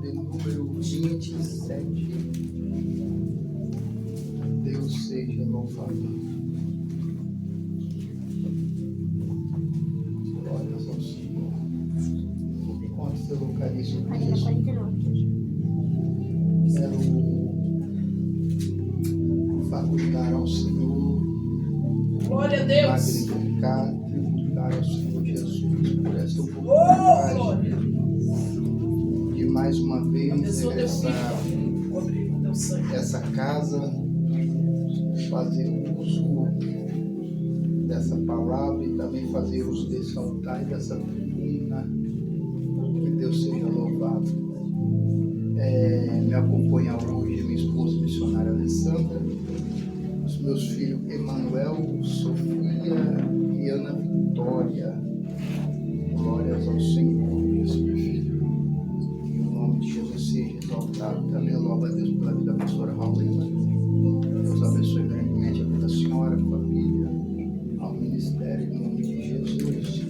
de número 27. Deus seja louvado. Glórias ao Senhor. Enquanto você localiza o texto, quero facultar ao Senhor, glória a Deus, magnificar, tributar ao Senhor Jesus por esta oportunidade de mais uma vez essa casa fazer uso dessa palavra e também fazer uso desse altar e dessa tribuna. Que Deus seja louvado. Me acompanha hoje minha esposa missionária Alessandra, os meus filhos Emanuel, Sofia e Ana Vitória. Glórias ao Senhor, meus filhos. Que o nome de Jesus seja exaltado. Também louvo a Deus pela vida da pastora Raulina. Deus abençoe grandemente a vida da senhora, a família, ao ministério, em nome de Jesus.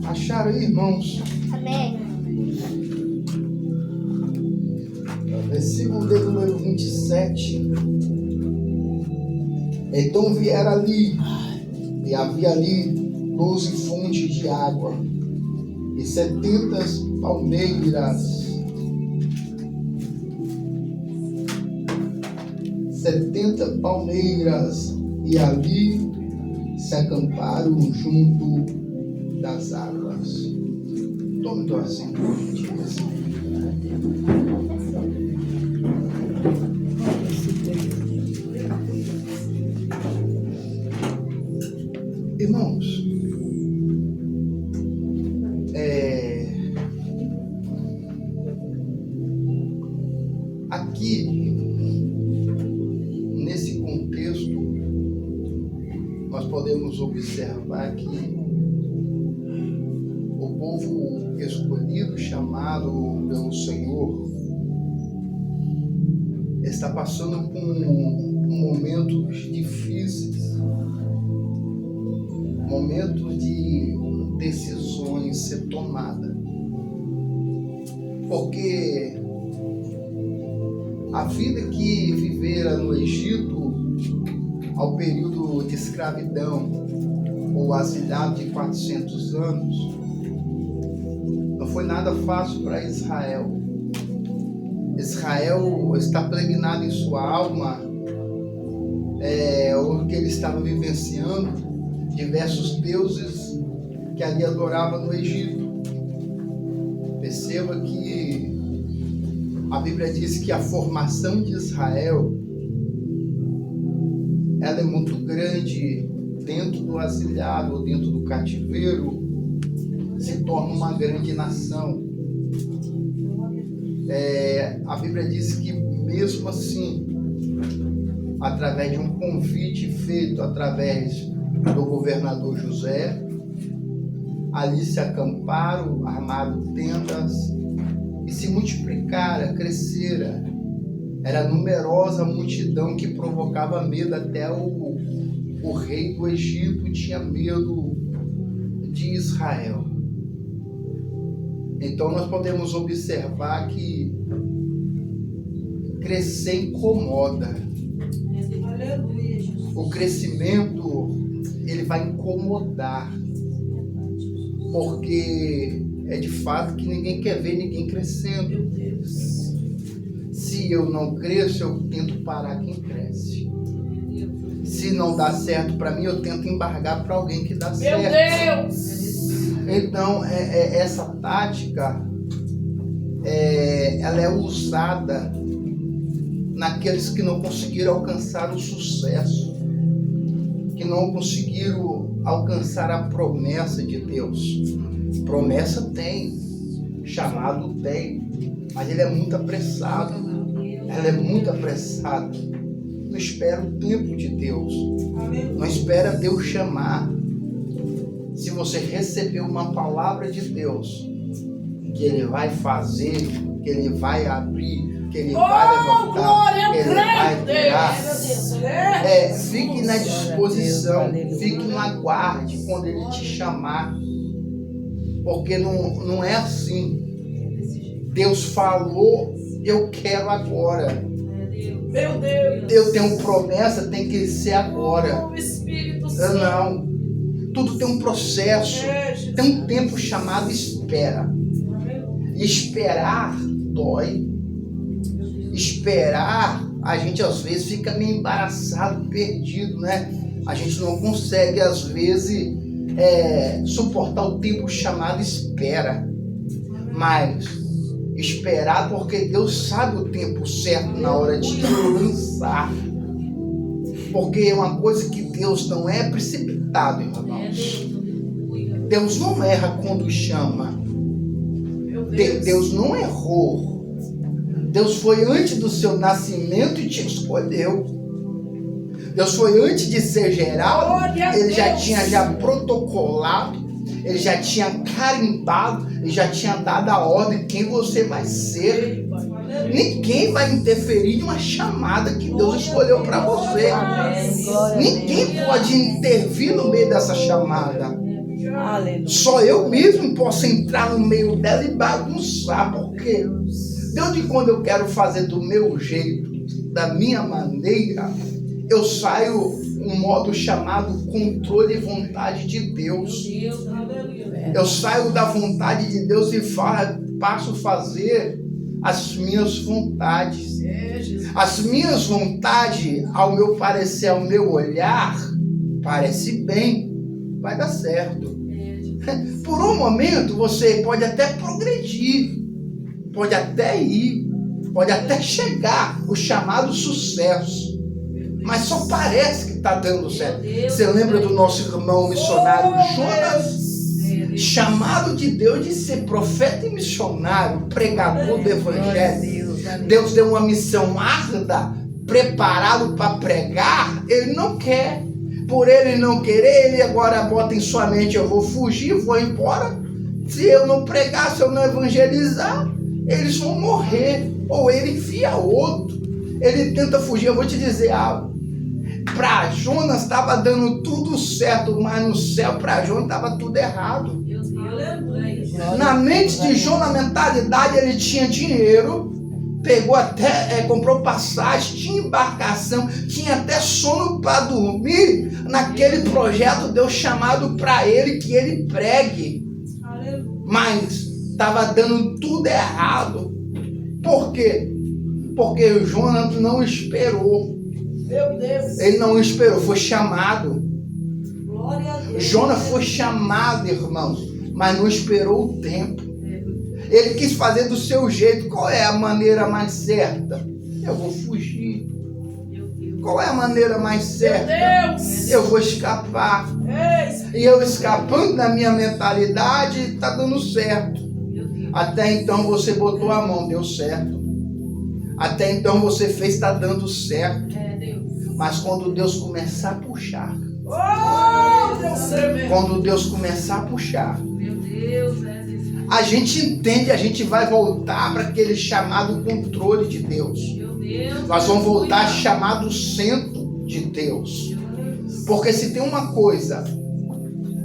Acharam aí, irmãos? Amém. Versículo de número 27. Então vieram ali, e havia ali 12 fontes de água, e 70 palmeiras. 70 palmeiras, e ali se acamparam junto das águas. Tome do assento, por gentileza. Irmãos, aqui, nesse contexto, nós podemos observar que o povo escolhido, chamado pelo Senhor, está passando por momentos difíceis, momentos de decisões ser tomadas, porque a vida que vivera no Egito ao período de escravidão ou asilhado de 400 anos não foi nada fácil para Israel. Israel está pregnado em sua alma o que ele estava vivenciando, diversos deuses que ali adorava no Egito. Perceba que a Bíblia diz que a formação de Israel ela é muito grande dentro do asilhado, dentro do cativeiro, se torna uma grande nação. A Bíblia diz que mesmo assim, através de um convite feito através do governador José, ali se acamparam, armaram tendas e se multiplicaram, cresceram. Era numerosa a multidão que provocava medo, até o rei do Egito tinha medo de Israel. Então nós podemos observar que crescer incomoda. O crescimento, ele vai incomodar, porque é de fato que ninguém quer ver ninguém crescendo. Se eu não cresço, eu tento parar quem cresce. Se não dá certo para mim, eu tento embargar para alguém que dá certo. Meu Deus! Então, essa tática, ela é usada naqueles que não conseguiram alcançar o sucesso, que não conseguiram alcançar a promessa de Deus. Promessa tem, chamado tem, mas ele é muito apressado. Ela é muito apressada. Não espera o tempo de Deus. Não espera Deus chamar. Se você receber uma palavra de Deus, que Ele vai fazer, que Ele vai abrir, que Ele vai levantar, que Ele vai tirar, fique na disposição, fique no aguarde quando Ele te chamar. Porque não é assim. Deus falou, eu quero agora. Meu Deus. Eu tenho promessa, tem que ser agora. Oh, Espírito Santo. Não. Tudo tem um processo. Tem um tempo chamado espera. Esperar dói. Esperar, a gente às vezes fica meio embaraçado, perdido, né? A gente não consegue, às vezes, suportar o tempo chamado espera. Mas esperar porque Deus sabe o tempo certo na hora de lançar. Porque é uma coisa que Deus não é precipitado, irmãos. Deus não erra quando chama. Deus não errou. Deus foi antes do seu nascimento e te escolheu. Deus foi antes de ser geral, ele já tinha protocolado, ele já tinha carimbado, ele já tinha dado a ordem quem você vai ser. Ninguém vai interferir em uma chamada que Deus escolheu para você. Ninguém pode intervir no meio dessa chamada. Só eu mesmo posso entrar no meio dela e bagunçar, porque Deus, de quando eu quero fazer do meu jeito, da minha maneira, eu saio um modo chamado controle e vontade de Deus. Eu saio da vontade de Deus e passo a fazer as minhas vontades. As minhas vontades, ao meu parecer, ao meu olhar, parece bem, vai dar certo. Por um momento você pode até progredir, pode até ir, pode até chegar o chamado sucesso, mas só parece que está dando certo. Você lembra do nosso irmão missionário Jonas? Chamado de Deus de ser profeta e missionário, pregador do evangelho. Deus deu uma missão árdua, preparado para pregar, ele não quer. Por ele não querer, ele agora bota em sua mente, eu vou fugir, vou embora. Se eu não pregar, se eu não evangelizar, eles vão morrer. Ou ele envia outro. Ele tenta fugir. Eu vou te dizer algo. Para Jonas estava dando tudo certo, mas no céu para Jonas estava tudo errado. Na mente de Jonas, na mentalidade, ele tinha dinheiro, pegou até, comprou passagem, tinha embarcação, tinha até sono para dormir. Naquele projeto Deus chamado para ele que ele pregue, mas estava dando tudo errado. Por quê? Porque o Jonas não esperou. Meu Deus. Ele não esperou, foi chamado. Jonas foi chamado, irmãos, mas não esperou o tempo. Ele quis fazer do seu jeito. Qual é a maneira mais certa? Eu vou fugir. Qual é a maneira mais certa? Eu vou escapar. E eu escapando da minha mentalidade, está dando certo. Até então você botou a mão, deu certo. Até então você fez, está dando certo. Mas quando Deus começar a puxar, quando Deus começar a puxar, a gente entende, a gente vai voltar para aquele chamado controle de Deus. Nós vamos voltar chamado centro de Deus. Porque se tem uma coisa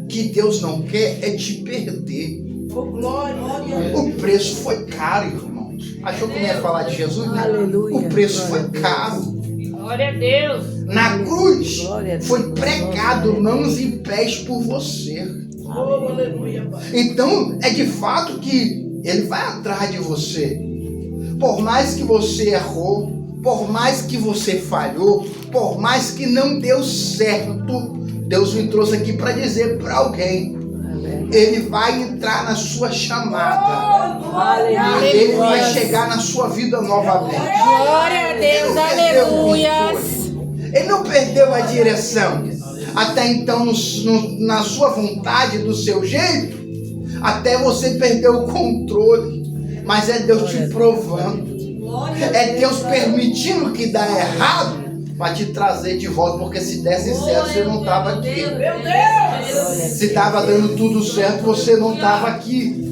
que Deus não quer é te perder. O preço foi caro, irmãos. Achou que eu ia falar de Jesus? Aleluia. O preço foi caro. Glória a Deus. Na cruz foi pregado mãos e pés por você. Oh, aleluia, Pai. Então é de fato que ele vai atrás de você. Por mais que você errou, por mais que você falhou, por mais que não deu certo, Deus me trouxe aqui para dizer para alguém: ele vai entrar na sua chamada. Ele vai chegar na sua vida novamente. Glória a Deus, aleluia. Ele não perdeu a direção. Até então, na sua vontade, do seu jeito, até você perdeu o controle. Mas é Deus te provando. É Deus permitindo que dá errado para te trazer de volta. Porque se desse certo, você não estava aqui. Meu Deus. Se estava dando tudo certo, você não estava aqui.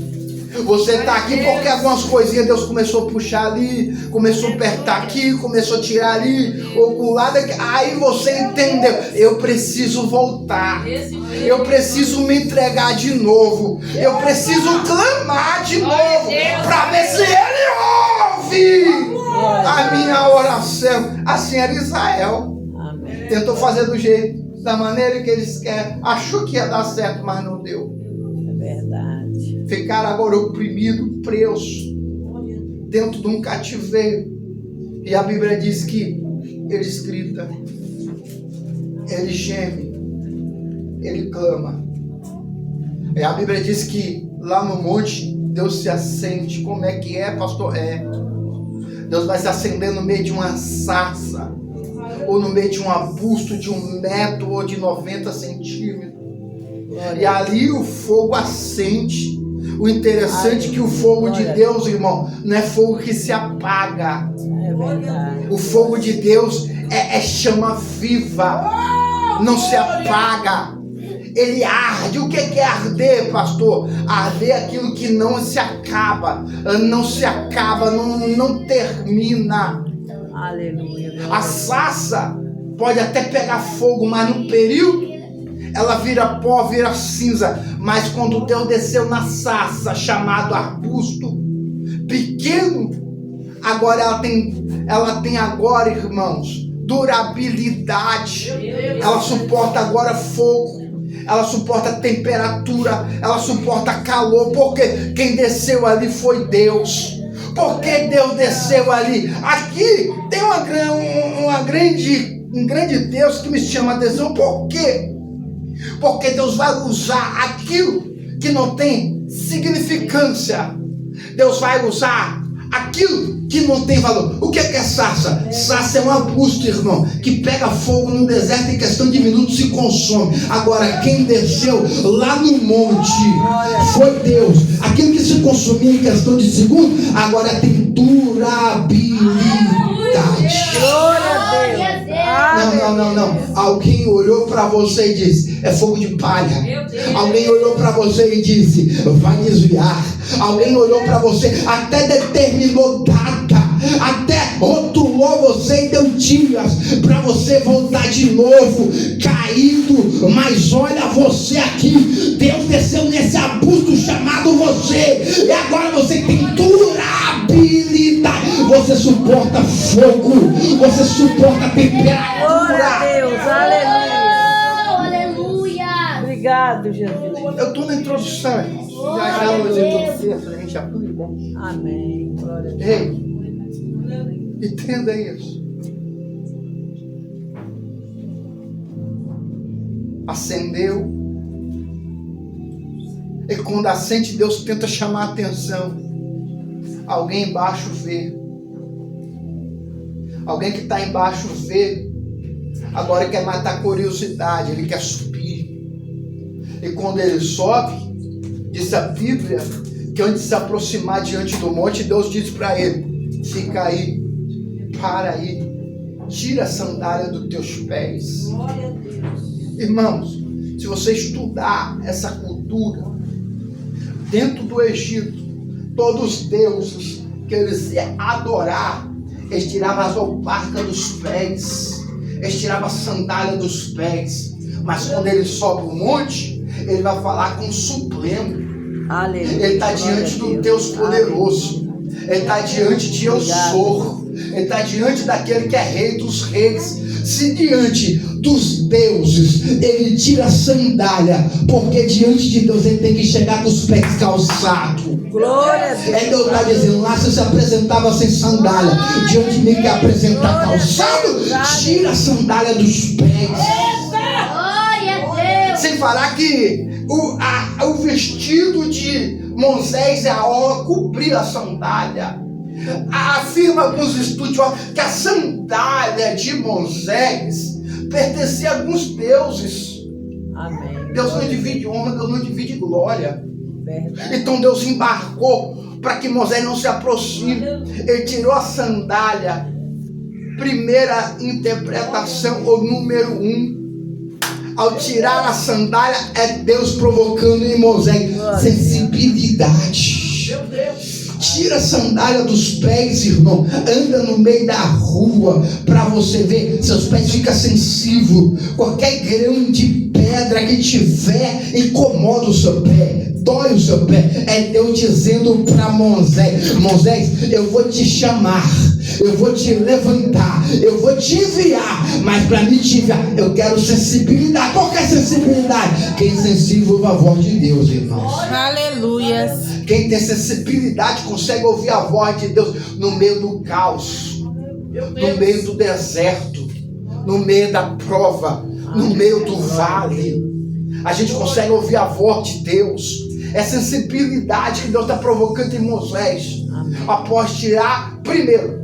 Você está aqui porque algumas coisinhas Deus começou a puxar ali, começou a apertar aqui, começou a tirar ali, ou com o lado aqui. Aí você entendeu, eu preciso voltar, eu preciso me entregar de novo, eu preciso clamar de novo, para ver se Ele ouve a minha oração. Assim era Israel. Tentou fazer do jeito, da maneira que eles querem, achou que ia dar certo, mas não deu. Verdade. Ficaram agora oprimidos, presos, dentro de um cativeiro. E a Bíblia diz que eles gritam, ele geme, ele clama. E a Bíblia diz que lá no monte Deus se acende. Como é que é, pastor? Deus vai se acender no meio de uma sarça, ou no meio de um arbusto de 1 metro ou de 90 centímetros. E ali o fogo acende. O interessante é que o fogo de Deus, irmão, não é fogo que se apaga. É verdade. O fogo de Deus é chama viva, não se apaga. Ele arde. O que é arder, pastor? Arder é aquilo que não se acaba, não termina. Aleluia. A sarça pode até pegar fogo, mas no período ela vira pó, vira cinza. Mas quando Deus desceu na sarça, chamado arbusto pequeno, agora ela tem agora, irmãos, durabilidade. Ela suporta agora fogo, ela suporta temperatura, ela suporta calor, porque quem desceu ali foi Deus. Porque Deus desceu ali. Aqui tem um grande Deus que me chama a atenção. Por quê? Porque Deus vai usar aquilo que não tem significância. Deus vai usar aquilo que não tem valor. O que é sarça? Sarça é um arbusto, irmão, que pega fogo no deserto em questão de minutos e se consome. Agora, quem desceu lá no monte foi Deus. Aquilo que se consumia em questão de segundos, agora tem durabilidade. Glória a Deus. Não. Alguém olhou para você e disse, é fogo de palha. Alguém olhou para você e disse, vai desviar. Alguém olhou para você, até determinou data, até rotulou você e deu dias para você voltar de novo, caído. Mas olha você aqui, Deus desceu nesse arbusto chamado você, e agora você tem durabilidade. Você suporta fogo, você suporta temperatura. Glória a Deus, aleluia. Aleluia. Obrigado, Jesus. Eu estou na introdução, irmãos. Já vamos introduzir, a gente já tudo bom. Amém. Glória a Deus. Ei, entenda isso. Acendeu. E quando acende, Deus tenta chamar a atenção. Alguém embaixo vê. Alguém que está embaixo vê. Agora quer matar a curiosidade. Ele quer subir. E quando ele sobe, diz a Bíblia que antes de se aproximar diante do monte, Deus diz para ele, fica aí, para aí, tira a sandália dos teus pés. Irmãos, se você estudar essa cultura, dentro do Egito, todos os deuses que eles iam adorar, eles tiravam as alparcas dos pés, eles tiravam a sandália dos pés. Mas quando ele sobe o monte, ele vai falar com o Supremo. Aleluia. Ele está diante do Deus poderoso. Ele está diante de Eu Sou. Ele está diante daquele que é rei dos reis. Se diante dos deuses ele tira a sandália, porque diante de Deus ele tem que chegar com os pés calçados. Glória a Deus. É Deus está dizendo, lá você se apresentava sem sandália, diante de mim que apresentar calçado, tira a sandália dos pés. Sem falar que o vestido de Moisés é a hora cobrir a sandália. Afirma alguns estudiosos que a sandália de Moisés pertencia a alguns deuses. Amém. Deus não divide honra, Deus não divide glória. Verdade. Então Deus embarcou para que Moisés não se aproxime. Ele tirou a sandália. Primeira interpretação, o número 1. Ao tirar a sandália, é Deus provocando em Moisés sensibilidade. Tira a sandália dos pés, irmão. Anda no meio da rua para você ver. Seus pés ficam sensíveis. Qualquer grão de pedra que tiver incomoda o seu pé, dói o seu pé. É Deus dizendo para Moisés: Moisés, eu vou te chamar, eu vou te levantar, eu vou te enviar, mas para me te enviar eu quero sensibilidade. Qual que é a sensibilidade? Quem é sensível à voz de Deus, irmãos. Aleluias. Quem tem sensibilidade consegue ouvir a voz de Deus no meio do caos, no meio do deserto, no meio da prova, no meio do vale. A gente consegue ouvir a voz de Deus. É sensibilidade que Deus está provocando em Moisés. Após tirar, primeiro,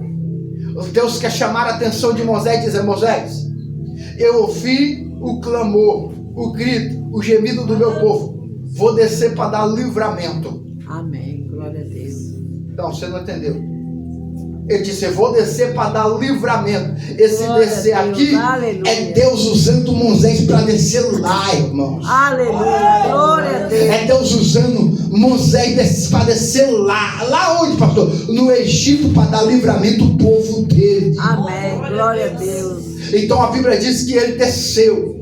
Deus quer chamar a atenção de Moisés e dizer: Moisés, eu ouvi o clamor, o grito, o gemido do meu povo. Vou descer para dar livramento. Amém. Glória a Deus. Não, você não entendeu. Ele disse: eu vou descer para dar livramento. Esse Glória descer a Deus. aqui Aleluia. é Deus usando Moisés para descer lá, irmãos. Aleluia. Glória a Deus. É Deus usando Moisés para descer lá. Lá onde, pastor? No Egito, para dar livramento ao povo dele. Amém. Glória a Deus. Então a Bíblia diz que ele desceu.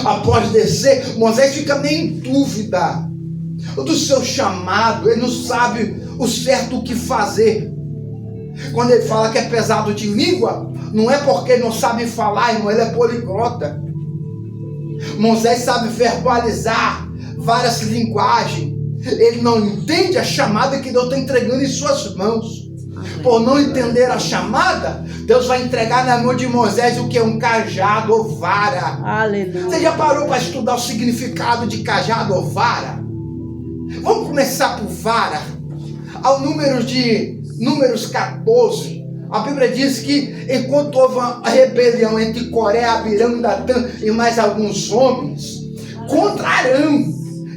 Após descer, Moisés fica meio em dúvida do seu chamado. Ele não sabe o certo o que fazer. Quando ele fala que é pesado de língua, não é porque ele não sabe falar, irmão, ele é poliglota. Moisés sabe verbalizar várias linguagens. Ele não entende a chamada que Deus está entregando em suas mãos. Por não entender a chamada, Deus vai entregar na mão de Moisés o que é um cajado ou vara. Aleluia. Você já parou para estudar o significado de cajado ou vara? Vamos começar por vara. Ao Números 14, a Bíblia diz que enquanto houve a rebelião entre Coré, Abirão, Datã e mais alguns homens contra Arão,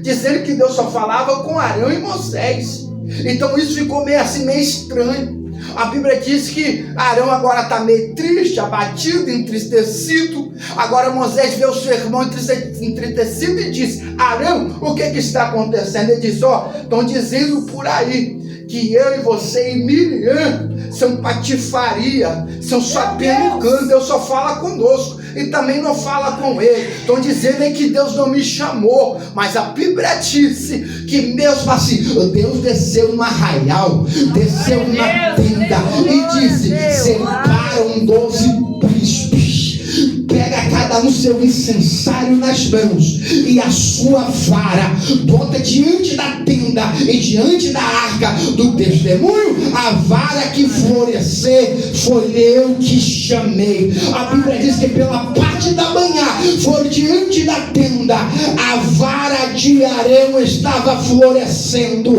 dizendo que Deus só falava com Arão e Moisés. Então isso ficou meio estranho. A Bíblia diz que Arão agora está meio triste, abatido, entristecido. Agora Moisés vê o seu irmão entristecido e diz: Arão, o que está acontecendo? Ele diz: estão dizendo por aí que eu e você e Miriam são patifaria, são só pelo canto, Deus só fala conosco e também não fala com ele. Estão dizendo que Deus não me chamou, mas a Bíblia disse que mesmo assim Deus desceu no arraial, desceu na tenda e disse: separam 12 príncipes, pega cada um seu incensário nas mãos e a sua vara, bota diante da tenda e diante da arca do testemunho, a vara que florescer foi eu que chamei. A Bíblia diz que pela parte da manhã foi diante da tenda, a vara de Arão estava florescendo.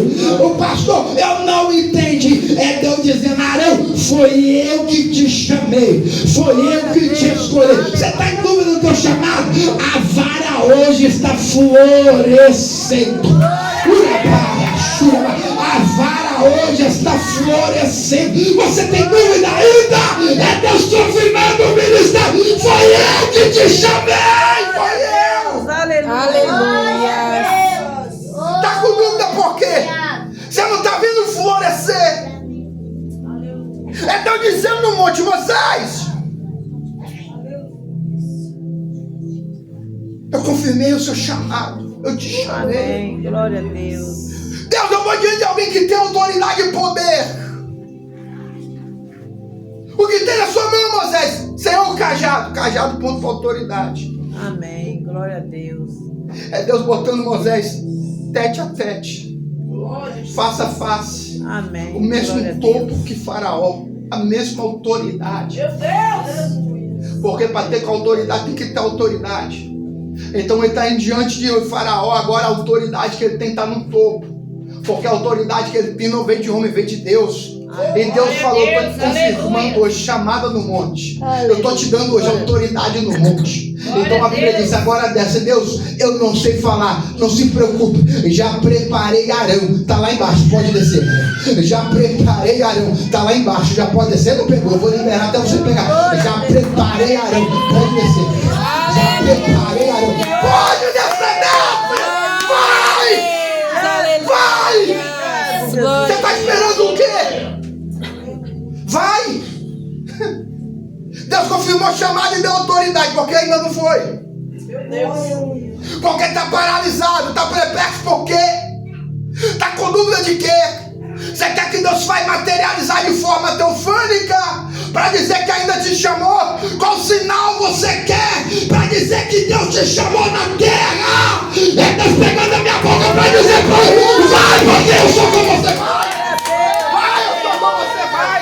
O pastor, eu não entendi. É Deus dizendo: Arão, foi eu que te chamei, foi eu que te escolhi. Você está em dúvida do teu chamado? A vara hoje está florescendo. A vara hoje está florescendo. Você tem dúvida ainda? É Deus confirmando o ministério. Foi eu que te chamei. Foi eu. Aleluia. Está com dúvida por quê? Você não está vendo florescer? É Deus dizendo no Monte: Moisés, eu confirmei o seu chamado. Eu te chamei. Amém. Glória a Deus. Deus, eu vou diante de alguém que tem autoridade e poder. O que tem na sua mão, Moisés? Senhor, o cajado. Cajado, ponto para autoridade. Amém. Glória a Deus. É Deus botando Moisés tete a tete, face a face. Amém. O mesmo Glória a topo Deus. que Faraó. A mesma autoridade. Meu Deus! Porque para ter com autoridade tem que ter autoridade. Então ele está indo diante de Faraó. Agora a autoridade que ele tem está no topo. Porque a autoridade que ele tem não veio de homem, veio de Deus. E Deus falou: eu estou te confirmando hoje, chamada no monte. Eu estou te dando hoje autoridade no monte. Então a Bíblia diz: agora desce. Deus, eu não sei falar, não se preocupe. Já preparei Arão, está lá embaixo, pode descer. Já preparei Arão, está lá embaixo, já pode descer. Não pegou, vou liberar até você pegar. Já preparei Arão, pode descer. Já preparei Arão, pode descer. Vai! Vai! Jesus. Você está esperando o quê? Vai! Deus confirmou a chamada e deu autoridade, porque ainda não foi. Meu Deus. Porque está paralisado, está perplexo, por quê? Está com dúvida de quê? Você quer que Deus vai materializar de forma teofânica para dizer que ainda te chamou? Qual sinal você quer para dizer que Deus te chamou na terra? É Deus pegando a minha boca para dizer: vai, porque eu sou com você, vai! Vai, eu sou com você, vai!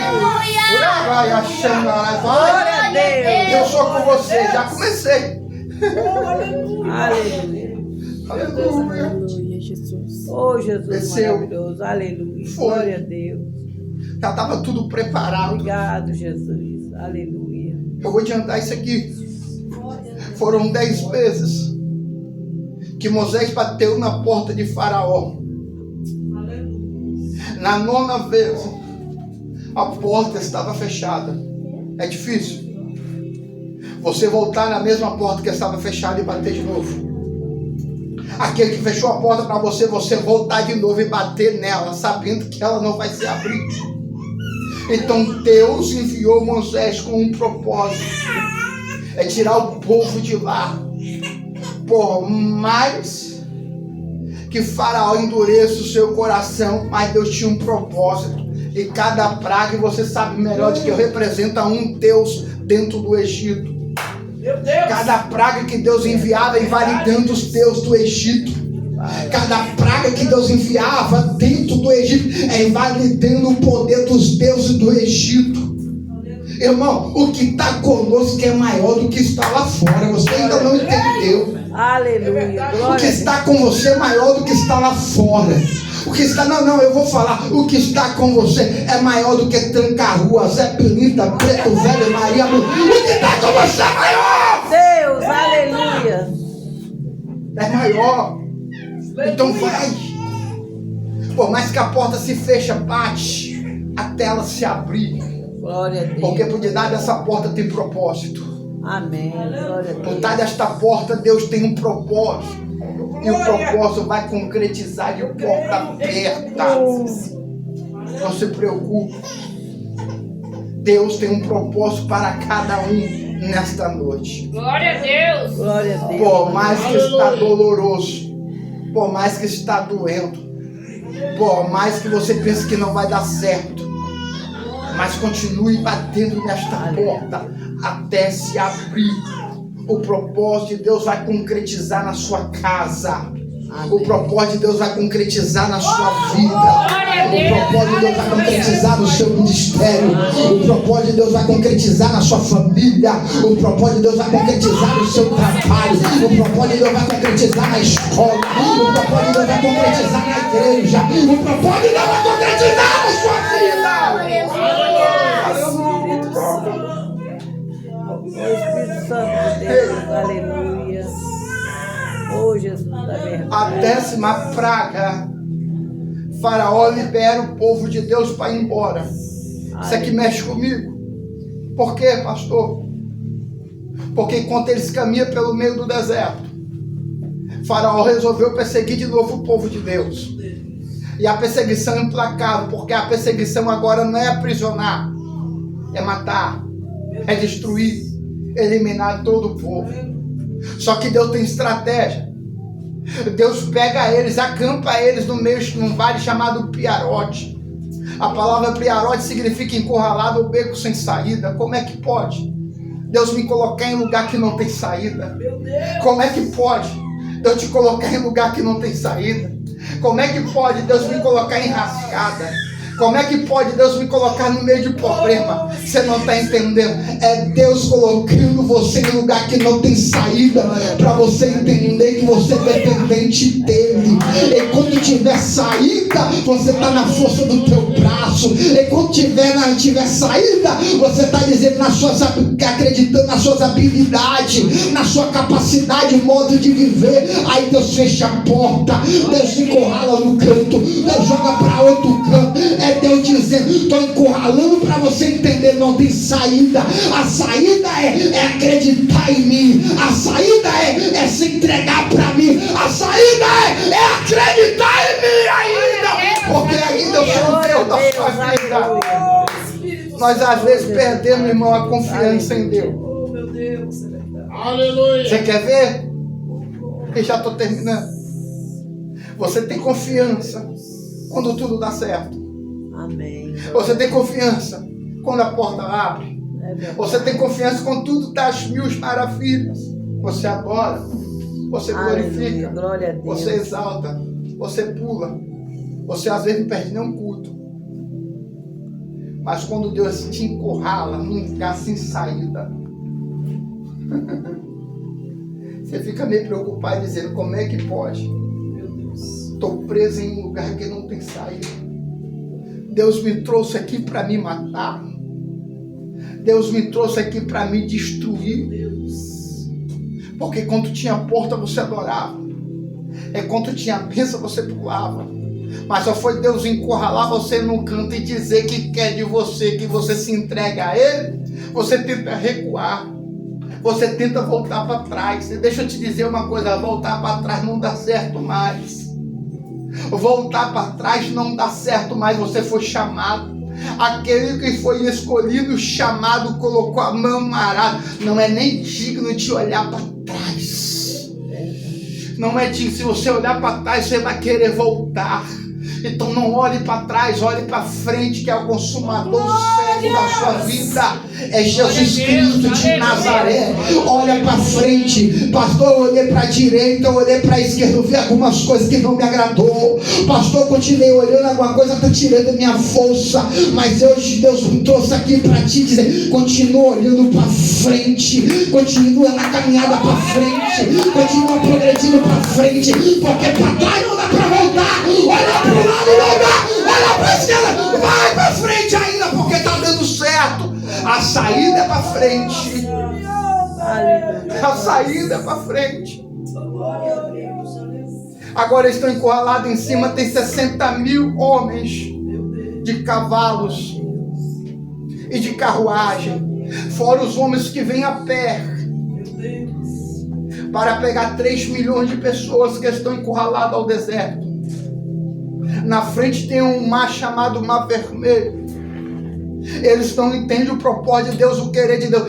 Vai, achando, vai! Glória a Deus. Eu sou com você, já comecei. Aleluia. Aleluia. Aleluia, Jesus. Oh, Jesus Desceu. maravilhoso. Aleluia. Foi. Glória a Deus. Já estava tudo preparado. Obrigado, Jesus. Aleluia. Eu vou adiantar isso aqui. Foram 10 vezes que Moisés bateu na porta de Faraó. Na 9ª vez, a porta estava fechada. É difícil você voltar na mesma porta que estava fechada e bater de novo. Aquele que fechou a porta para você voltar de novo e bater nela, sabendo que ela não vai se abrir. Então Deus enviou Moisés com um propósito: é tirar o povo de lá. Por mais que Faraó endureça o seu coração, mas Deus tinha um propósito. E cada praga, você sabe melhor do que eu, representa um Deus dentro do Egito. Meu Deus. Cada praga que Deus enviava invalidando os deuses do Egito. Cada praga que Deus enviava dentro do Egito é invalidando o poder dos deuses do Egito. Irmão, o que está conosco é maior do que está lá fora. Você ainda não entendeu. Aleluia. O que Glória a está com você é maior do que está lá fora. O que está, eu vou falar. O que está com você é maior do que Tranca-Rua, Zé Pilinta, Preto Velho, Maria. O que está com você é maior. Deus. Aleluia. É maior. Então vai. Por mais que a porta se feche, bate até ela se abrir. Glória a Deus. Porque por detrás dessa porta tem propósito. Amém. Glória a Por Deus. trás desta porta Deus tem um propósito. E o propósito vai concretizar de porta aberta. Não se preocupe. Deus tem um propósito para cada um nesta noite. Glória a Deus. Glória a Deus. Por mais que está doloroso, por mais que está doendo, por mais que você pense que não vai dar certo, mas continue batendo nesta porta até se abrir. O propósito de Deus vai concretizar na sua casa. O propósito de Deus vai concretizar na sua vida. O propósito de Deus vai concretizar no seu ministério. O propósito de Deus vai concretizar na sua família. O propósito de Deus vai concretizar no seu trabalho. O propósito de Deus vai concretizar na escola. O propósito de Deus vai concretizar na igreja. O propósito de Deus vai concretizar na sua vida. O Espírito Santo de Deus. Aleluia. Oh, Jesus da verdade. A 10ª praga, Faraó libera o povo de Deus para ir embora. Isso aqui mexe comigo. Por quê, pastor? Porque enquanto eles caminham pelo meio do deserto, Faraó resolveu perseguir de novo o povo de Deus. E a perseguição é implacável, porque a perseguição agora não é aprisionar, é matar, é destruir, eliminar todo o povo. Só que Deus tem estratégia. Deus pega eles, acampa eles no meio de um vale chamado Piarote. A palavra Piarote significa encurralado ou beco sem saída. Como é que pode Deus me colocar em lugar que não tem saída? Como é que pode Deus te colocar em lugar que não tem saída? Como é que pode Deus me colocar em rascada? Como é que pode Deus me colocar no meio de problema? Você não está entendendo. É Deus colocando você em lugar que não tem saída, para você entender que você é dependente dele. E quando tiver saída, você está na força do teu braço. E quando tiver saída, você está dizendo acreditando nas suas habilidades, na sua capacidade, modo de viver. Aí Deus fecha a porta, Deus encurrala no canto, Deus joga para outro canto. É Deus dizendo: estou encurralando para você entender, não tem saída. A saída é acreditar em mim. A saída é se entregar para mim. A saída é acreditar em mim ainda. Porque ainda eu da sua vida. Aleluia. Nós às vezes perdemos, irmão, a confiança em Deus. Oh, meu Deus, é verdade. Aleluia. Você quer ver? Eu já estou terminando. Você tem confiança quando tudo dá certo. Amém. Você tem confiança quando a porta abre. É verdade. Você tem confiança quando tudo está às mil maravilhas. Você adora. Você Aleluia. glorifica. Glória a Deus. Você exalta. Você pula. Você às vezes não perde nenhum culto. Mas quando Deus te encurrala num lugar sem saída, você fica meio preocupado dizendo: como é que pode? Meu Deus. Estou preso em um lugar que não tem saída. Deus me trouxe aqui para me matar. Deus me trouxe aqui para me destruir. Deus. Porque quando tinha porta você adorava. Quando tinha bênção você pulava. Mas só foi Deus encurralar você no canto e dizer que quer de você, que você se entrega a Ele. Você tenta recuar. Você tenta voltar para trás. E deixa eu te dizer uma coisa: voltar para trás não dá certo mais. Voltar para trás não dá certo mais. Você foi chamado. Aquele que foi escolhido, chamado, colocou a mão no arado. Não é nem digno de olhar para trás. Não é digno. Se você olhar para trás, você vai querer voltar. Então não olhe para trás, olhe para frente, que é o consumador do século da sua vida. É Jesus Cristo de Nazaré. Olha para frente. Pastor, eu olhei para a direita, eu olhei para a esquerda, eu vi algumas coisas que não me agradou. Pastor, eu continuei olhando, alguma coisa está tirando a minha força. Mas hoje Deus me trouxe aqui para te dizer: continua olhando para frente, continua na caminhada para frente, continua progredindo para frente, porque para trás não dá para voltar. Olha para o lado, não dá. Olha para a esquerda, vai para frente ainda, porque está dando certo. A saída é para frente. Aleluia. A saída é para frente. Glória a Deus. Agora estão encurralados em cima, tem 60 mil homens de cavalos e de carruagem, fora os homens que vêm a pé, Meu Deus. para pegar 3 milhões de pessoas que estão encurraladas ao deserto. Na frente tem um mar chamado Mar Vermelho. Eles não entendem o propósito de Deus, o querer de Deus.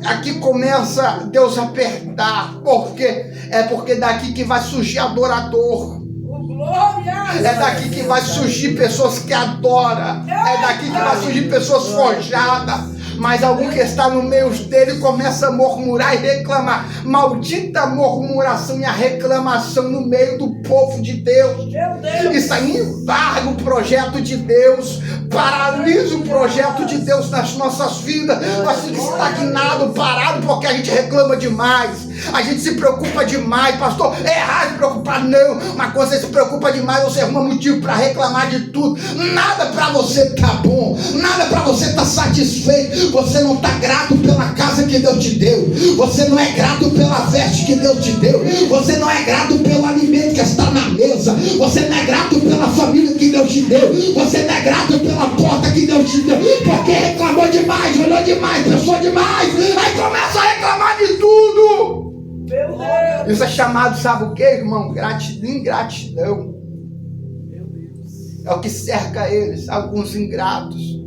Aqui começa Deus a apertar. Por quê? É porque daqui que vai surgir adorador. Oh, glória. É daqui que vai surgir pessoas que adoram. É daqui que vai surgir pessoas forjadas. Mas alguém que está no meio dele começa a murmurar e reclamar. Maldita a murmuração e a reclamação no meio do povo de Deus. Meu Deus. Isso aí embarga o projeto de Deus, paralisa o projeto de Deus nas nossas vidas. Nós ficamos estagnados, parados, porque a gente reclama demais. A gente se preocupa demais. Pastor, é errado se preocupar, não. Mas quando você se preocupa demais, você arruma motivo para reclamar de tudo. Nada para você tá bom, nada para você tá satisfeito. Você não está grato pela casa que Deus te deu. Você não é grato pela veste que Deus te deu. Você não é grato pelo alimento que está na mesa. Você não é grato pela família que Deus te deu. Você não é grato pela porta que Deus te deu. Porque reclamou demais, olhou demais, pensou demais. Aí começa a reclamar de tudo. Meu Deus. Isso é chamado, sabe o que, irmão? Gratidão, ingratidão. Meu Deus. É o que cerca eles, alguns ingratos.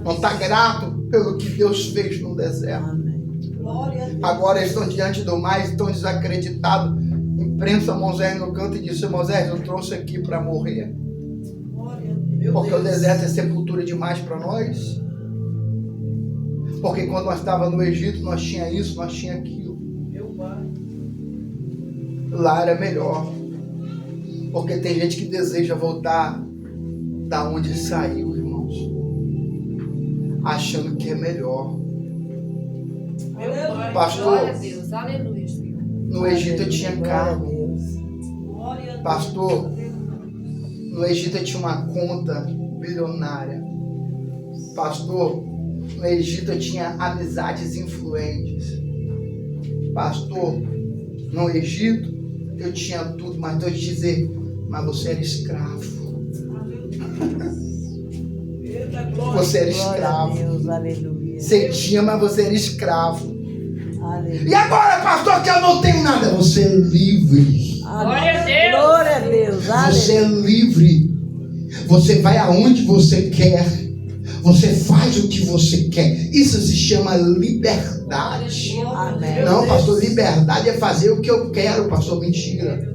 Não está grato pelo que Deus fez no deserto. Amém. Glória a Deus. Agora estão diante do mar, estão desacreditados. Imprensa Moisés no canto e disse: Moisés, eu trouxe aqui para morrer. Glória a Deus. Porque o deserto é sepultura demais para nós. Porque quando nós estávamos no Egito, nós tinha isso, nós tinha aquilo. Meu Pai. Lá era melhor. Porque tem gente que deseja voltar da onde saiu, irmãos, achando que é melhor. Meu Pai. Pastor, Glória a Deus, aleluia, Senhor. no Egito eu tinha Glória a carro. Deus. Glória a Deus. Pastor, no Egito eu tinha uma conta bilionária. Pastor, no Egito eu tinha amizades influentes. Pastor, no Egito eu tinha tudo, mas Deus dizer, mas você era escravo. Eita, glória. Você era Glória a escravo. Deus, aleluia. Você tinha, mas você era escravo. Aleluia. E agora, pastor, que eu não tenho nada. Você é livre. Glória a Deus. Glória a Deus, Você é aleluia. livre. Você vai aonde você quer. Você faz o que você quer. Isso se chama liberdade. Amém. Não, pastor, liberdade é fazer o que eu quero, pastor. Mentira.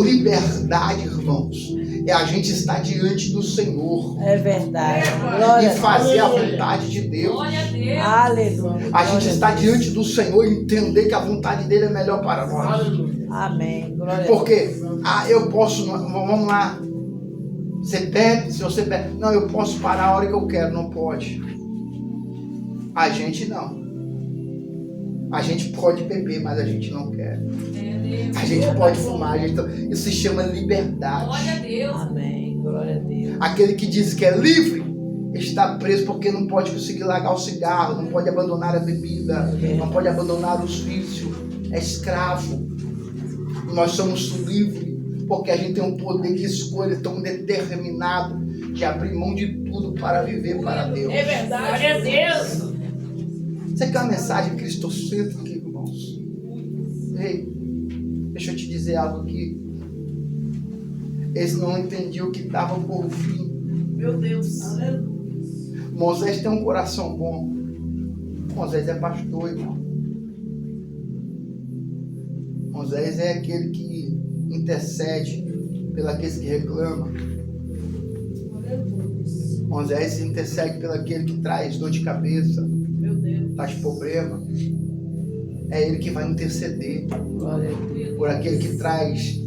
Liberdade, irmãos, é a gente estar diante do Senhor É verdade. e Glória a fazer a vontade de Deus. Glória a Deus. Aleluia. A gente Glória está Deus. diante do Senhor e entender que a vontade dele é melhor para nós. Amém. Glória a Deus. Porque, eu posso, vamos lá, você bebe, se você bebe, não, eu posso parar a hora que eu quero, não pode. A gente não. A gente pode beber, mas a gente não quer. A gente pode fumar, isso se chama liberdade. Glória a Deus. Amém. Glória a Deus. Aquele que diz que é livre está preso porque não pode conseguir largar o cigarro, não pode abandonar a bebida, não pode abandonar os vícios, é escravo. Nós somos livres porque a gente tem um poder de escolha tão determinado de abrir mão de tudo para viver para Deus. É verdade. Glória a Deus. Você quer uma mensagem cristocêntrica, irmãos? Ei, deixa eu te dizer algo aqui. Eles não entendiam o que estava por vir. Meu Deus. Moisés tem um coração bom. Moisés é pastor, irmão. Moisés é aquele que intercede pelos que reclamam. Moisés intercede pelo aquele que traz dor de cabeça, Meu Deus. traz problema. É ele que vai interceder Glória a Deus. por aquele que traz,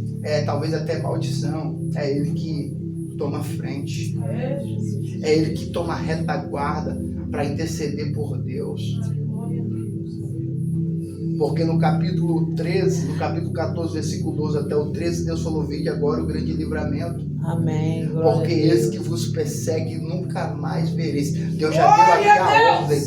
talvez até maldição. É ele que toma frente. É, Jesus. É ele que toma retaguarda para interceder por Deus. Porque no capítulo 13, no capítulo 14, versículo 12 até o 13, Deus falou: vinde agora o grande livramento. Amém. Glória Porque a Deus. esse que vos persegue nunca mais vereis. Deus já deu aqui a ordem.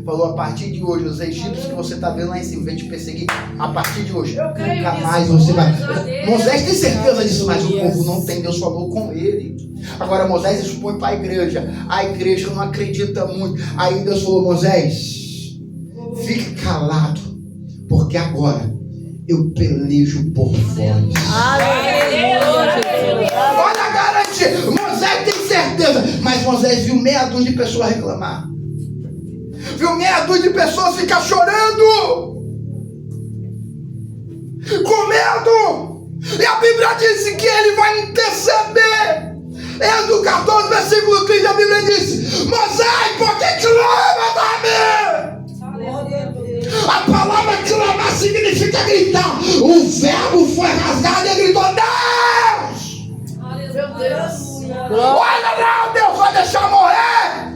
Falou: a partir de hoje, os egípcios que você está vendo lá em cima, vem te perseguir. A partir de hoje, Eu creio nunca nisso. mais você vai. Glória a Deus. Moisés tem certeza disso, mas o povo não tem. Deus falou com ele. Agora Moisés expõe para a igreja. A igreja não acredita muito. Aí Deus falou: Moisés, fique calado, porque agora eu pelejo por vós. Aleluia. Jesus. Olha a garantia. Moisés tem certeza, mas Moisés viu meia dúzia de pessoas reclamar. Viu meia dúzia de pessoas ficar chorando, com medo. E a Bíblia diz que ele vai interceder. Êxodo 14, versículo 15, a Bíblia diz: Moisés, por que clamas a mim? Glória a Deus. A palavra clamar significa gritar. O verbo foi rasgado e ele gritou: Deus! Meu Deus. Olha não, Deus vai deixar morrer.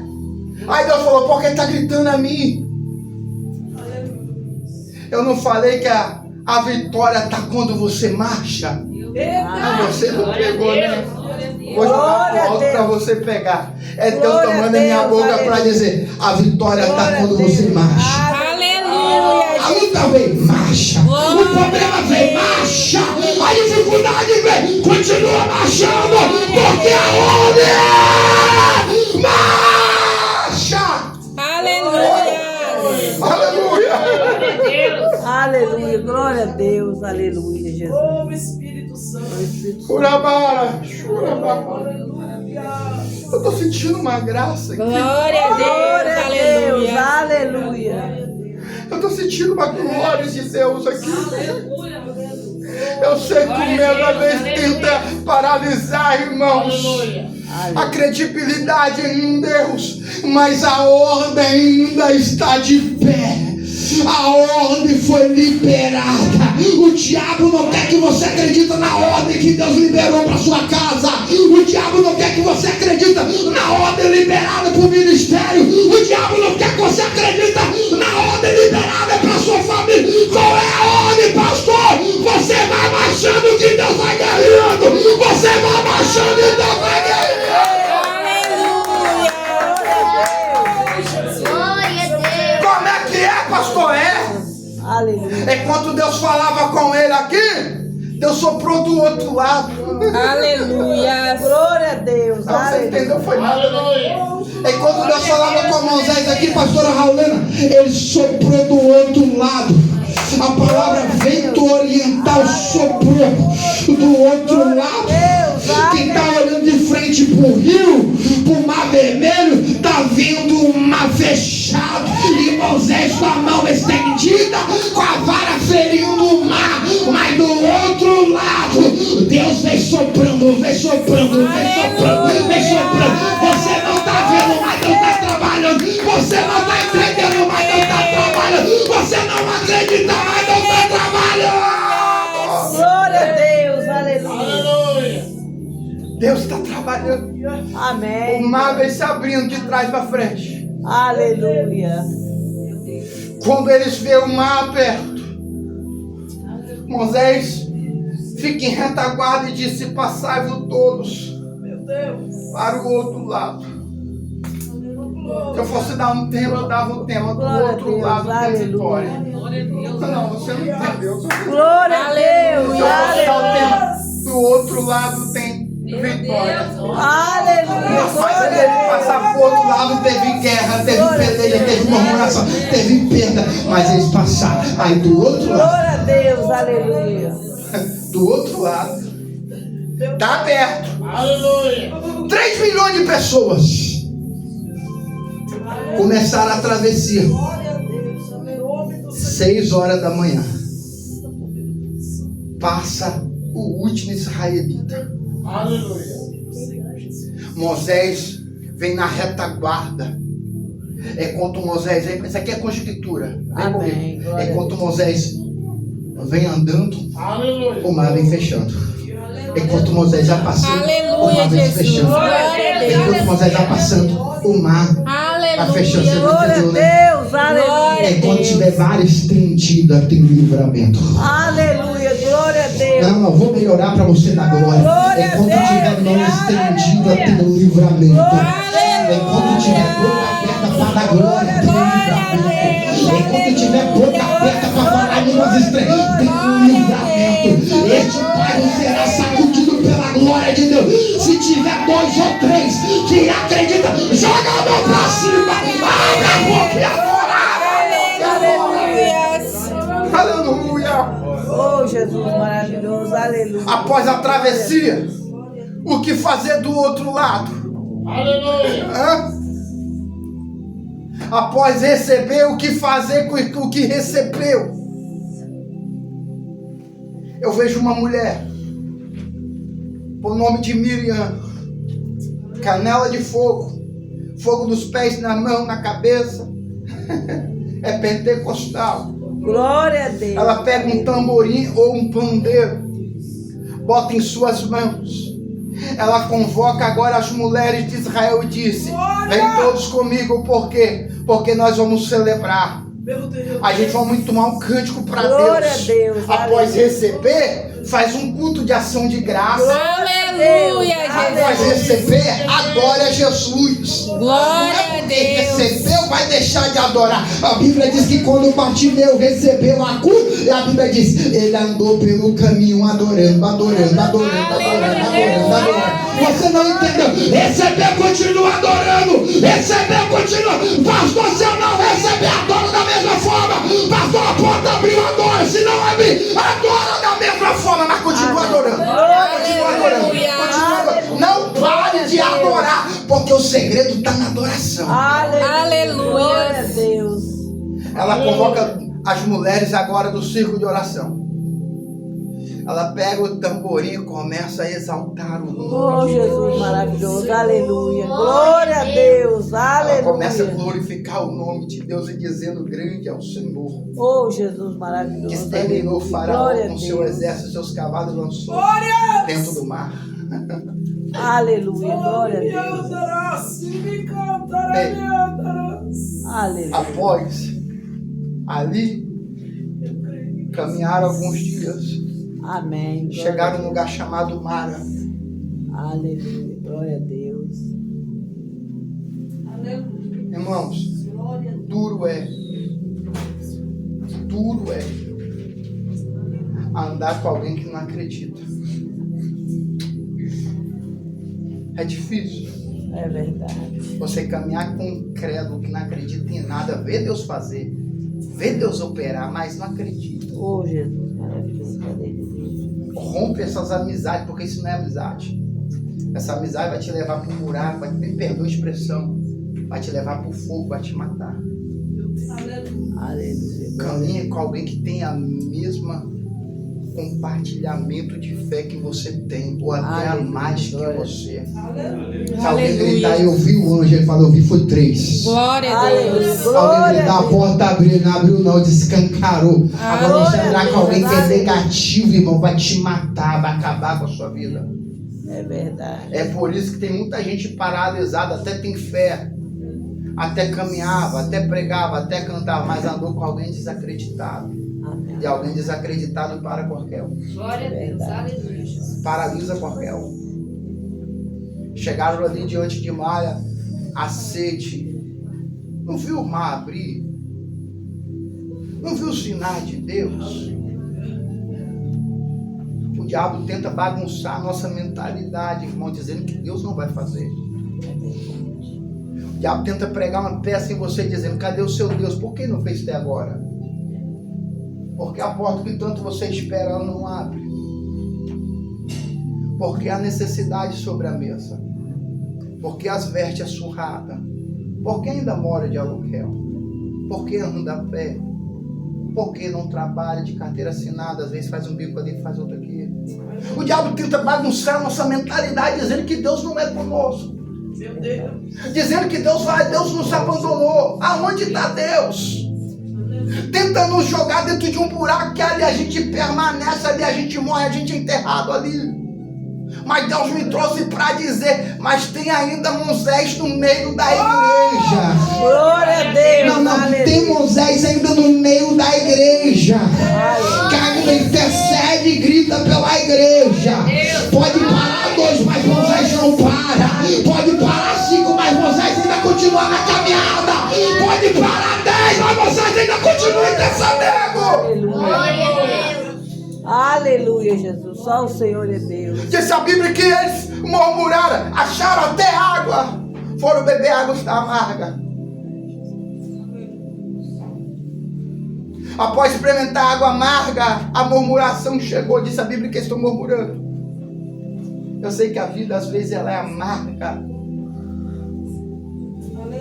Aí Deus falou: por que está gritando a mim? Eu não falei que a vitória está quando você marcha? Ah, você não pegou, né? Vou jogar pro alto para você pegar. É Deus Glória a tomando a minha Deus, boca para aleluia. dizer: a vitória está Glória a quando Deus. você marcha. Aleluia. A luta vem, marcha. O problema vem, marcha. A dificuldade vem, continua marchando. Porque a ordem marcha. Aleluia. Aleluia. Aleluia. Glória a Deus. Aleluia, Jesus. Oh, Espírito Santo. Curabara, churabara. Aleluia. Eu estou sentindo uma graça aqui. Glória a Glória a Deus. Deus. Aleluia. Eu estou sentindo uma glória de Deus aqui. Aleluia. Eu sei que o medo às vezes tenta paralisar, irmãos, a credibilidade em Deus, mas a ordem ainda está de pé. A ordem foi liberada. O diabo não quer que você acredite na ordem que Deus liberou para sua casa. O diabo não quer que você acredite na ordem liberada para o ministério. O diabo não quer que você acredite na ordem liberada para sua família. Qual é a ordem, pastor? Você vai marchando que Deus vai guerreando. Você vai marchando e Deus vai guerreando. Como é que é, pastor? Aleluia. Enquanto Deus falava com ele aqui, Deus soprou do outro lado. Aleluia. Glória a Deus. Não, você Aleluia. entendeu? Foi nada. Enquanto Deus falava com Moisés aqui, pastora Raulina, ele soprou do outro lado. A palavra vento oriental soprou do outro lado. Quem está pro rio, pro mar vermelho, tá vindo um mar fechado. E Moisés com a mão estendida, com a vara ferindo o mar. Mas do outro lado, Deus vem soprando, vem soprando, vem soprando, vem soprando. Você não tá vendo, mas Deus tá trabalhando. Você não tá entendendo, mas Deus tá trabalhando. Você não acredita, mas Deus tá trabalhando. Glória a Deus, aleluia. Deus está trabalhando. Amém. O mar vem se abrindo de trás para frente. Aleluia. Quando eles veem o mar aberto, Moisés fica em retaguarda e disse: passai-vos todos para o outro lado. Se eu fosse dar um tema, eu dava o tema do Glória a outro Deus, lado da aleluia. vitória. Não, você não entendeu. Glória a Deus, Se eu fosse dar o aleluia. tema do outro lado tem vitória. Aleluia. Mas Glória ele a passar pro outro lado, teve guerra, teve peleja, teve murmuração, teve perda, mas eles passaram. Aí do outro Deus. lado, Glória a Deus, aleluia. do outro lado, tá aberto. Aleluia. 3 milhões de pessoas começaram a travessia. 6 horas da manhã. Passa o último israelita. Aleluia. Moisés vem na retaguarda. É quando Moisés vem. Isso aqui é conjectura. Vem Amém. comigo. Glória É a quando Moisés vem andando, Aleluia. o mar vem fechando. Enquanto Moisés vai passando, o Aleluia, mar vem se Jesus. fechando. Glória a Deus. Enquanto Moisés vai passando, o mar vai fechando. Você Aleluia. não Glória a entendeu, né? Deus, aleluia. Enquanto tiver mar estendido, tem livramento. Aleluia, glória a Deus. Não, eu vou melhorar para você na glória. Glória a Enquanto Deus. tiver mão estendida, tem um livramento. Enquanto tiver boca aberta para dar glória, tem um livramento. Enquanto tiver boca aberta para falar línguas estranhas, tem um livramento. Este bairro será sacudido pela glória de Deus. Se tiver 2 ou 3 que acreditam, joga a mão para cima, abre a boca e adora. Aleluia. Oh, Jesus maravilhoso, aleluia. Após a travessia, o que fazer do outro lado? Aleluia. Hã? Após receber, o que fazer com o que recebeu? Eu vejo uma mulher, por nome de Miriam, canela de fogo, fogo nos pés, na mão, na cabeça, é pentecostal. Glória a Deus. Ela pega um tamborim ou um pandeiro, bota em suas mãos. Ela convoca agora as mulheres de Israel e disse: vem todos comigo, por quê? Porque nós vamos celebrar. A gente vai muito tomar um cântico para Glória Deus. a Deus, Após aleluia. receber, faz um culto de ação de graça. Aleluia, Após Jesus. receber, adore a Jesus. Glória a Porque Deus. recebeu, vai deixar de adorar. A Bíblia diz que quando Bartimeu recebeu a cura, a Bíblia diz: ele andou pelo caminho adorando, adorando, adorando, adorando, adorando, adorando. Você não entendeu? Recebeu, continua adorando. Recebeu, continua. Pastor, se eu não receber, adoro da mesma forma. Pastor, a porta abriu, adora. Se não abrir, adora da mesma forma, mas continua adorando. Continua adorando. Continua adorando. Não pare de adorar, porque o segredo está na adoração. Aleluia. Glória a Deus. Ela convoca as mulheres agora do círculo de oração. Ela pega o tamborim e começa a exaltar o nome Oh, de Deus. Jesus maravilhoso, aleluia. Glória a Deus, Ela começa a aleluia. glorificar o nome de Deus e dizendo: grande é o Senhor, Oh, Jesus que maravilhoso, exterminou o aleluia. faraó Glória a com seu Deus. exército, seus cavalos lançou dentro do mar. Aleluia, glória a Deus. Aleluia. Após ali caminharam alguns dias, Amém. Glória chegaram a num lugar chamado Mara. Deus. Aleluia, glória a Deus. Irmãos, duro é andar com alguém que não acredita. É difícil É verdade. você caminhar com um credo que não acredita em nada, ver Deus fazer, ver Deus operar, mas não acredita. Oh, Jesus maravilhoso, aleluia. Rompe essas amizades, porque isso não é amizade. Essa amizade vai te levar para o buraco, me perdoa a expressão, vai te levar para o fogo, vai te matar. Aleluia. Caminhe com alguém que tem a mesma compartilhamento de fé que você tem, ou até a mais que você. Se alguém gritar, eu vi o anjo, ele falou, eu vi, foi 3. Glória a Deus. Se alguém gritar, a porta abriu, não abriu não, descancarou. Agora você entrar com alguém que é negativo, irmão, vai te matar, vai acabar com a sua vida. É verdade. É por isso que tem muita gente paralisada, até tem fé, até caminhava, até pregava, até cantava, mas andou com alguém desacreditado. Amém. E alguém desacreditado para qualquer um. Glória a Deus, aleluia. Paralisa qualquer um. Chegaram ali diante de Maia, a sede. Não viu o mar abrir? Não viu os sinais de Deus? O diabo tenta bagunçar a nossa mentalidade, irmão, dizendo que Deus não vai fazer. O diabo tenta pregar uma peça em você, dizendo, cadê o seu Deus? Por que não fez até agora? Porque a porta que tanto você espera, ela não abre. Porque há necessidade sobre a mesa. Porque as vestes é surrada. Porque ainda mora de aluguel. Porque anda a pé. Porque não trabalha de carteira assinada. Às vezes faz um bico ali, faz outro aqui. O diabo tenta bagunçar a nossa mentalidade, dizendo que Deus não é conosco. Meu Deus. Dizendo que Deus nos abandonou. Aonde está Deus? Tenta nos jogar dentro de um buraco que ali a gente permanece, ali a gente morre, a gente é enterrado ali. Mas Deus me trouxe para dizer, mas tem ainda Moisés no meio da igreja. Glória a Deus. Não, Aleluia. tem Moisés ainda no meio da igreja. Que ainda intercede e grita pela igreja. Pode parar 2, mas Moisés não para. Pode parar 5, mas Moisés ainda continua na caminhada. Pode parar 10, mas Moisés ainda continua intercedendo. Aleluia. Aleluia, Jesus. Só o Senhor é Deus. Disse a Bíblia que eles murmuraram, acharam até água, foram beber água amarga. Após experimentar água amarga, a murmuração chegou. Disse a Bíblia que eles estão murmurando. Eu sei que a vida às vezes ela é amarga.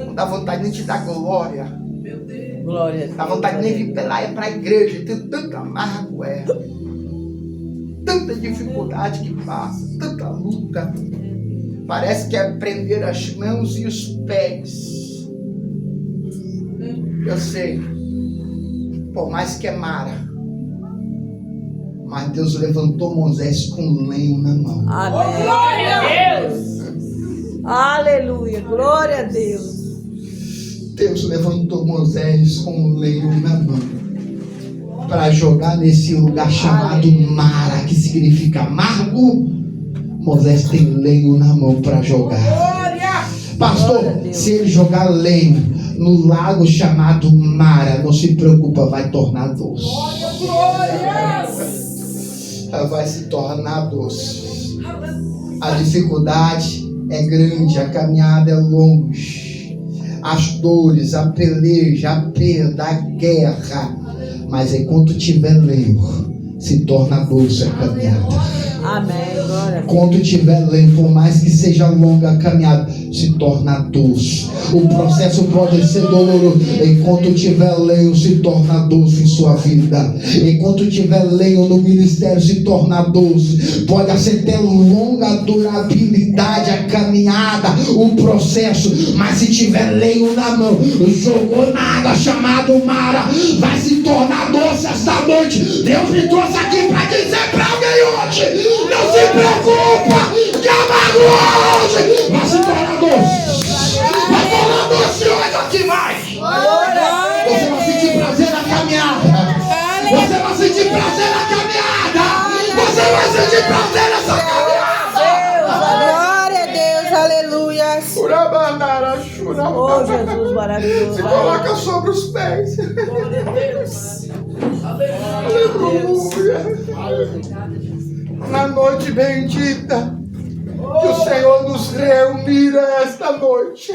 Não dá vontade nem de dar glória. Meu Deus. Glória a Deus. Dá vontade nem de vir para a igreja. Tem tanto amargo, tanta dificuldade que passa, tanta luta. Parece que é prender as mãos e os pés. Eu sei, por mais que é Mara, mas Deus levantou Moisés com lenho na mão. Amém. Glória a Deus. Aleluia. Glória a Deus. Deus levantou Moisés com lenho na mão para jogar nesse lugar chamado Mara, que significa amargo. Moisés tem lenho na mão para jogar. Pastor, se ele jogar lenho no lago chamado Mara, não se preocupa, vai tornar doce. Vai se tornar doce. A dificuldade é grande, a caminhada é longe, as dores, a peleja, a perda, a guerra. Mas enquanto tiver lenho, se torna doce a caminhada. Amém. Glória a Deus. Quando tiver lenho, por mais que seja longa a caminhada, se torna doce. O processo pode ser doloroso. Enquanto tiver lenho, se torna doce em sua vida. Enquanto tiver lenho no ministério, se torna doce. Pode ser ter longa durabilidade a caminhada, o processo, mas se tiver lenho na mão, jogou na água chamado Mara, vai se tornar doce esta noite. Deus me trouxe aqui para dizer para alguém hoje: não se preocupa, que amargo hoje vai se tornar doce. Vai tornar doce hoje aqui mais. Você vai sentir prazer na caminhada. Você vai sentir prazer na caminhada. Você vai sentir prazer nessa caminhada. Glória a Deus, aleluia. Oh, Jesus maravilhoso. Se coloca sobre os pés. Glória a Deus. Aleluia. Na noite bendita que o Senhor nos reunirá esta noite.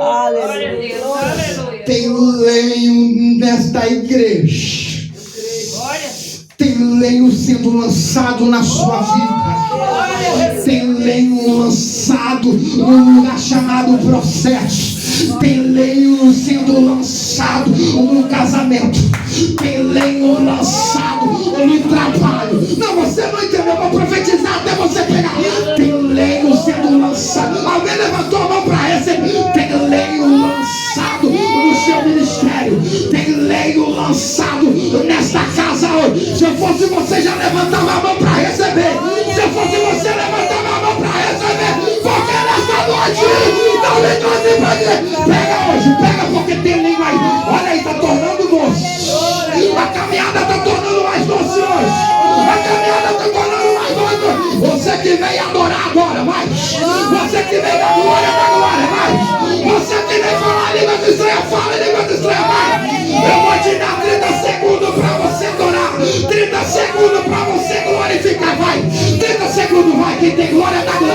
Aleluia. Tem lenho nesta igreja. Tem lenho sendo lançado na sua vida. Tem lenho lançado num lugar chamado processo. Tem lenho sendo lançado no casamento. Tem lenho lançado no trabalho. Não, você não entendeu. Eu vou profetizar até você pegar. Tem lenho sendo lançado. Alguém levantou a mão para receber. Tem lenho lançado no seu ministério. Tem lenho lançado nesta casa hoje. Se eu fosse você, já levantava a mão para receber. Se eu fosse você, levantava a mão para receber. Porque nesta noite não me trouxe para dizer. Pega hoje, pega, porque tem lenho aí. Olha aí, está tornando doce. A caminhada está tornando mais doce hoje. A caminhada está tornando mais doce hoje. Você que vem adorar agora, vai. Você que vem da glória, vai. Você que vem falar línguas estranhas, fala línguas estranhas, vai. Eu vou te dar 30 segundos para você adorar. 30 segundos para você glorificar, vai. 30 segundos, vai. Quem tem glória, dá glória.